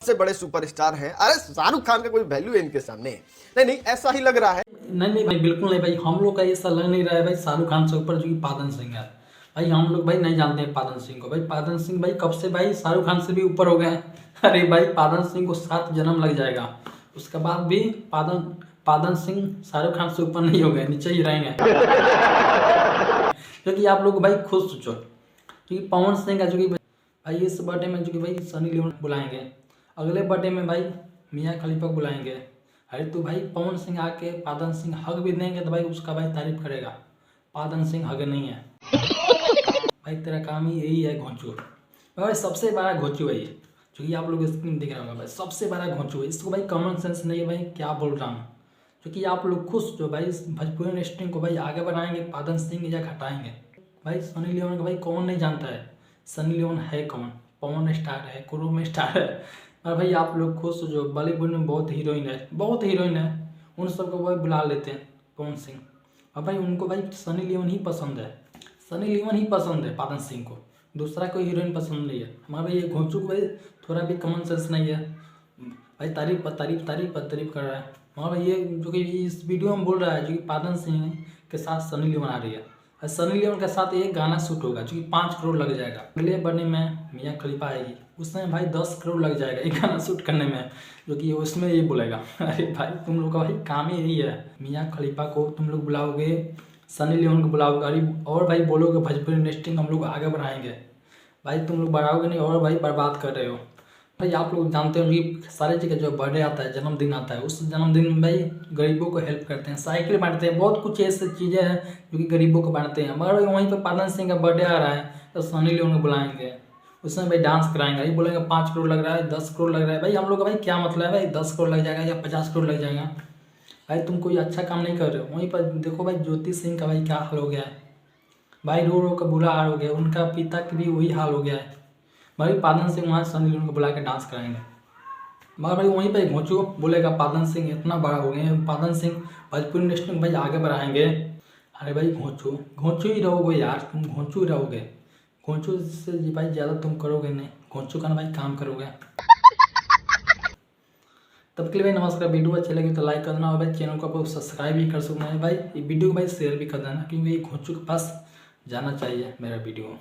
से बड़े सुपरस्टार हैं। अरे शाहरुख खान का कोई वैल्यू है इनके सामने? नहीं नहीं, ऐसा ही लग रहा है। नहीं भाई, बिल्कुल नहीं भाई, हम लोग का ऐसा लग नहीं रहा है भाई शाहरुख खान से ऊपर जो कि पादन सिंह है। भाई हम लोग भाई नहीं जानते हैं पादन सिंह को। भाई पादन सिंह भाई कब से भाई शाहरुख खान से भी ऊपर हो गए हैं। अरे भाई पादन सिंह को 7 जन्म लग जाएगा, उसके बाद भी पादन सिंह शाहरुख खान से ऊपर नहीं हो गए, नीचे ही रहेंगे। क्योंकि आप लोग भाई खुद सोचो, क्योंकि पवन सिंह का जो कि भाई इस बर्थडे में जो कि भाई सनी लियोन बुलाएंगे, अगले बर्थडे में भाई मियाँ खलीफा को बुलाएंगे। अरे तो भाई पवन सिंह आके पादन सिंह हक भी देंगे तो भाई उसका भाई तारीफ करेगा। पादन सिंह हक नहीं है भाई, तेरा काम ही यही है घोंचू। भाई सबसे बड़ा घोंचू है ये, जो कि आप लोग स्क्रीन दिख रहा होगा भाई, सबसे बड़ा घोंचू है। इसको भाई कॉमन सेंस नहीं है भाई, क्या बोल रहा हूँ। क्योंकि आप लोग खुश जो भाई इस भोजपुरी इंडस्ट्री को भाई आगे बढ़ाएंगे, पादन सिंह या घटाएंगे। भाई सनी लियोन को भाई कौन नहीं जानता है, सनी लियोन है कौन, पवन स्टार है, कुरुम स्टार है। और भाई आप लोग खुश जो बॉलीवुड में बहुत हीरोइन है, उन सबको भाई बुला लेते हैं पवन सिंह। और भाई उनको भाई सनी लियोन ही पसंद है, सनी लियोन ही पसंद है पादन सिंह को, दूसरा कोई हीरोइन पसंद नहीं है। हमारा भाई ये घोंचू को भाई थोड़ा भी कॉमन सेंस नहीं है भाई, तारीफ कर रहा है। हाँ भाई ये जो कि इस वीडियो में बोल रहा है जो कि पादन सिंह के साथ सनी लियोन आ रही है, और सनी लियोन के साथ एक गाना शूट होगा जो कि 5 करोड़ लग जाएगा। अगले बर्थडे में मियाँ खलीफा आएगी, उसमें भाई 10 करोड़ लग जाएगा एक गाना शूट करने में, जो कि उसमें ये बोलेगा। अरे भाई तुम लोग का भाई काम ही यही है, मियाँ खलीफा को तुम लोग बुलाओगे, सनी लियोन को बुलाओगे, अरे और भाई बोलोगे भोजपुरी इंडस्ट्री में हम लोग आगे बढ़ाएंगे। भाई तुम लोग बढ़ाओगे नहीं और भाई बर्बाद कर रहे हो। भाई आप लोग जानते हो कि सारे जगह जो बर्थडे आता है, जन्मदिन आता है, उस जन्मदिन में भाई गरीबों को हेल्प करते हैं, साइकिल बांटते हैं, बहुत कुछ ऐसी चीज़ें हैं जो कि गरीबों को बांटते हैं। मगर वहीं पर पादन सिंह का बर्थडे आ रहा है तो सनी लियोन को बुलाएंगे, उसमें भाई डांस कराएंगे, भाई बोलेंगे 5 करोड़ लग रहा है, 10 करोड़ लग रहा है। भाई हम लोग का भाई क्या मतलब है भाई 10 करोड़ लग जाएगा या 50 करोड़ लग जाएगा। भाई तुम कोई अच्छा काम नहीं कर रहे हो। वहीं पर देखो भाई ज्योति सिंह का भाई क्या हाल हो गया है, भाई रो रो का बुरा हाल हो गया, उनका पिता की भी वही हाल हो गया है। भाई पादन सिंह वहाँ सनी लियोन को बुला के डांस कराएंगे, मगर भाई वहीं पे घोंचू बोलेगा पादन सिंह इतना बड़ा हो गए हैं, पादन सिंह भोजपुरी इंडस्ट्री में भाई आगे बढ़ाएंगे। अरे भाई घोंचू ही रहोगे यार, तुम घोंचू ही रहोगे, घोंचू से भाई ज़्यादा तुम करोगे नहीं, घोंचू का ना भाई काम करोगे। तब के लिए भाई नमस्कार। वीडियो अच्छी लगी तो लाइक कर देना, और भाई चैनल को आप सब्सक्राइब भी कर सकते हैं भाई, ये वीडियो को भाई शेयर भी कर देना, क्योंकि ये घोंचू के पास जाना चाहिए मेरा वीडियो।